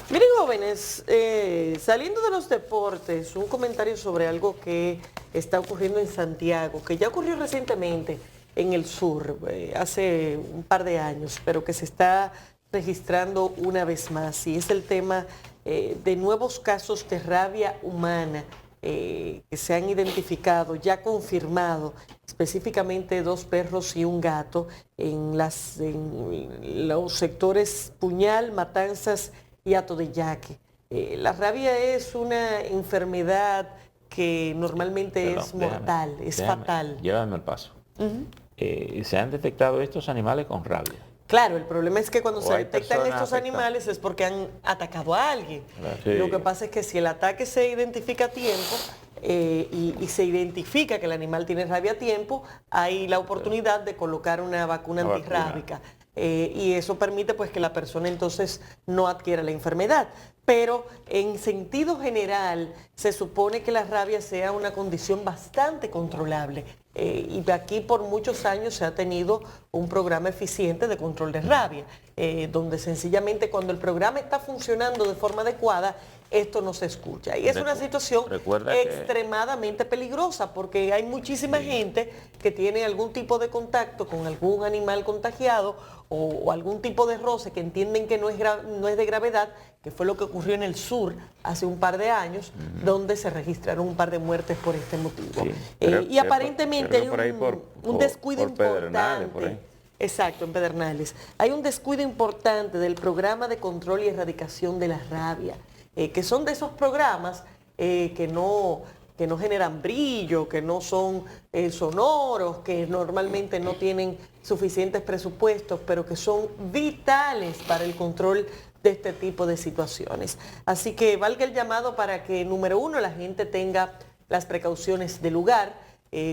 Miren, jóvenes, saliendo de los deportes, un comentario sobre algo que está ocurriendo en Santiago, que ya ocurrió recientemente en el sur, hace un par de años, pero que se está registrando una vez más, y es el tema de nuevos casos de rabia humana que se han identificado, ya confirmado, específicamente 2 perros y un gato en los sectores Puñal, Matanzas y Hato de Yaque. La rabia es una enfermedad que normalmente es mortal, es fatal. Llévame al paso. Se han detectado estos animales con rabia. Claro, el problema es que cuando se detectan estos afectadas. animales es porque han atacado a alguien. Sí. Lo que pasa es que si el ataque se identifica a tiempo y se identifica que el animal tiene rabia a tiempo, hay la oportunidad de colocar una vacuna antirrábica. Y eso permite pues que la persona entonces no adquiera la enfermedad. Pero en sentido general se supone que la rabia sea una condición bastante controlable. Y aquí por muchos años se ha tenido un programa eficiente de control de rabia, donde sencillamente cuando el programa está funcionando de forma adecuada, esto no se escucha. Y es una situación extremadamente peligrosa porque hay muchísima gente que tiene algún tipo de contacto con algún animal contagiado o algún tipo de roce que entienden que no es de gravedad, que fue lo que ocurrió en el sur hace un par de años, donde se registraron un par de muertes por este motivo. Y aparentemente hay un descuido importante. Exacto, en Pedernales. Hay un descuido importante del programa de control y erradicación de la rabia, que son de esos programas que no generan brillo, que no son sonoros, que normalmente no tienen suficientes presupuestos, pero que son vitales para el control de este tipo de situaciones. Así que valga el llamado para que, número uno, la gente tenga las precauciones del lugar.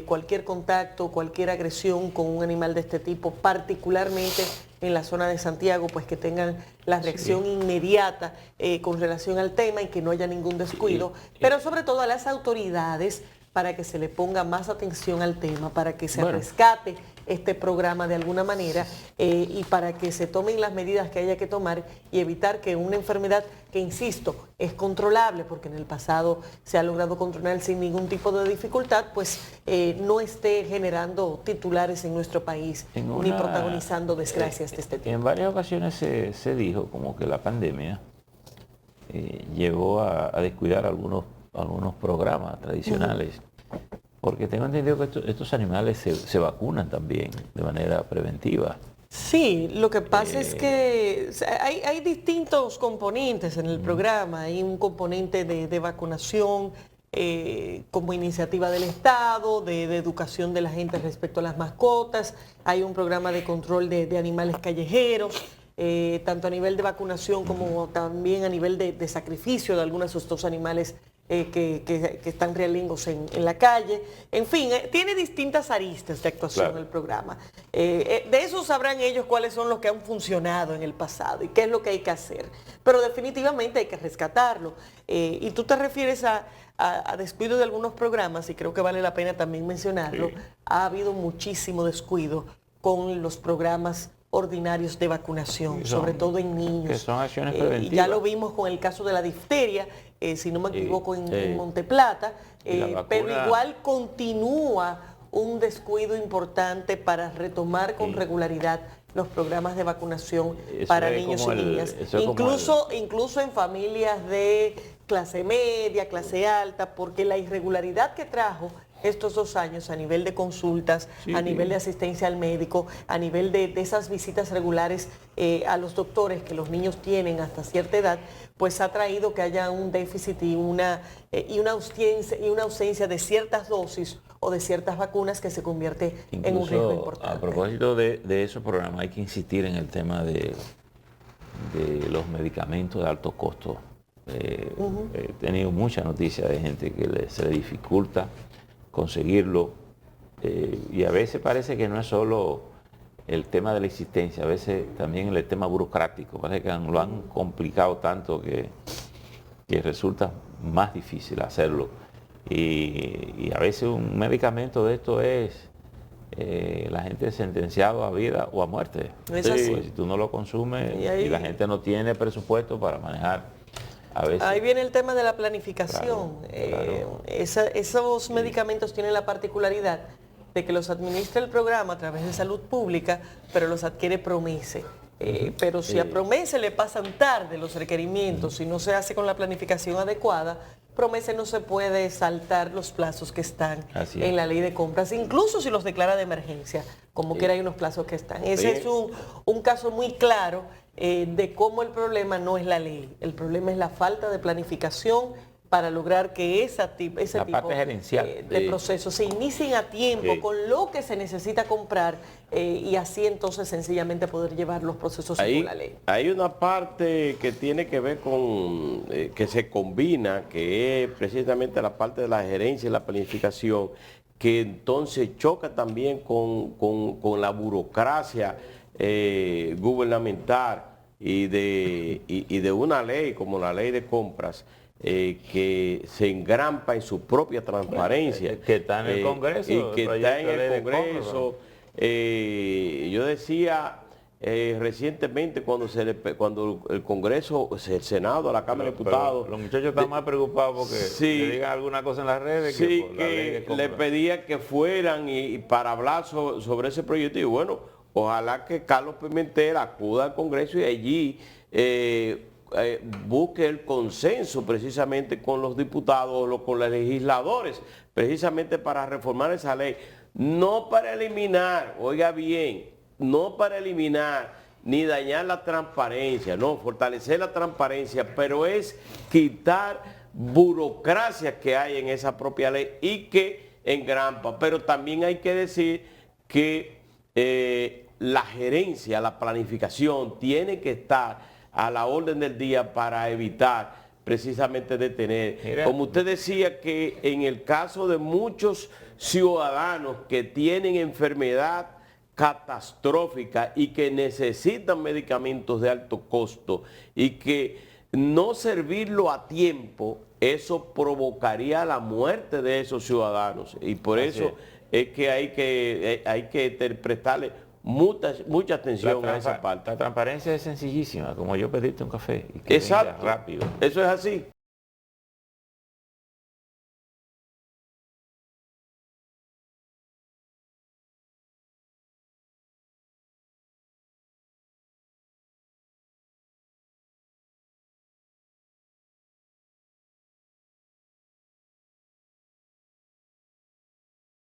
Cualquier contacto, cualquier agresión con un animal de este tipo, particularmente en la zona de Santiago, pues que tengan la reacción inmediata con relación al tema y que no haya ningún descuido, pero sobre todo a las autoridades para que se le ponga más atención al tema, para que se rescate este programa de alguna manera y para que se tomen las medidas que haya que tomar y evitar que una enfermedad que, insisto, es controlable, porque en el pasado se ha logrado controlar sin ningún tipo de dificultad, pues no esté generando titulares en nuestro país ni protagonizando desgracias de este tipo. En varias ocasiones se dijo como que la pandemia llevó a descuidar algunos programas tradicionales. Porque tengo entendido que estos animales se vacunan también de manera preventiva. Sí, lo que pasa es que hay distintos componentes en el programa. Hay un componente de vacunación como iniciativa del Estado, de educación de la gente respecto a las mascotas. Hay un programa de control de animales callejeros, tanto a nivel de vacunación como también a nivel de sacrificio de algunos de estos animales que están realingos en la calle. En fin, tiene distintas aristas de actuación el programa. De eso sabrán ellos cuáles son los que han funcionado en el pasado y qué es lo que hay que hacer. Pero definitivamente hay que rescatarlo. Y tú te refieres a descuido de algunos programas, y creo que vale la pena también mencionarlo. Ha habido muchísimo descuido con los programas ordinarios de vacunación, sobre todo en niños. Que son acciones preventivas. Ya lo vimos con el caso de la difteria, si no me equivoco, en Monteplata, pero igual continúa un descuido importante para retomar con regularidad los programas de vacunación para niños y niñas. Incluso en familias de clase media, clase alta, porque la irregularidad que trajo estos 2 años a nivel de consultas, a nivel de asistencia al médico, a nivel de esas visitas regulares a los doctores que los niños tienen hasta cierta edad, pues ha traído que haya un déficit y una ausencia de ciertas dosis o de ciertas vacunas que se convierte en un riesgo importante. A propósito de esos programas, hay que insistir en el tema de los medicamentos de alto costo. He tenido mucha noticia de gente que se le dificulta conseguirlo, y a veces parece que no es solo el tema de la existencia, a veces también el tema burocrático, parece que lo han complicado tanto que resulta más difícil hacerlo, y a veces un medicamento de esto es la gente es sentenciado a vida o a muerte. Es así. Pues, si tú no lo consumes y la gente no tiene presupuesto para manejar a veces. Ahí viene el tema de la planificación. Claro. Esos medicamentos tienen la particularidad de que los administra el programa a través de salud pública, pero los adquiere Promese. Pero si a Promese le pasan tarde los requerimientos, si no se hace con la planificación adecuada, Promese no se puede saltar los plazos que están en la ley de compras, incluso si los declara de emergencia, como quiera hay unos plazos que están. Ese es un caso muy claro de cómo el problema no es la ley, el problema es la falta de planificación para lograr que ese tipo de procesos se inicien a tiempo con lo que se necesita comprar y así entonces sencillamente poder llevar los procesos según la ley. Hay una parte que tiene que ver con, que se combina, que es precisamente la parte de la gerencia y la planificación, que entonces choca también con la burocracia gubernamental y de una ley como la ley de compras, que se engrampa en su propia transparencia. Que está en el Congreso. Y que está en el Congreso. Yo decía recientemente cuando el Congreso, el Senado, la Cámara de Diputados... Los muchachos están más preocupados porque le digan alguna cosa en las redes que por la ley de compras. Le pedía que fueran y para hablar sobre ese proyecto. Y bueno, ojalá que Carlos Pimentel acuda al Congreso y allí... busque el consenso precisamente con los diputados o con los legisladores, precisamente para reformar esa ley. No para eliminar, oiga bien, no para eliminar ni dañar la transparencia, no, fortalecer la transparencia, pero es quitar burocracia que hay en esa propia ley y que engrampa. Pero también hay que decir que la gerencia, la planificación tiene que estar a la orden del día para evitar precisamente detener. Como usted decía, que en el caso de muchos ciudadanos que tienen enfermedad catastrófica y que necesitan medicamentos de alto costo y que no servirlo a tiempo, eso provocaría la muerte de esos ciudadanos. Y por eso es que hay que prestarle mucha atención a esa parte. La transparencia es sencillísima, como yo pedirte un café y que exacto, venga rápido. Eso es así.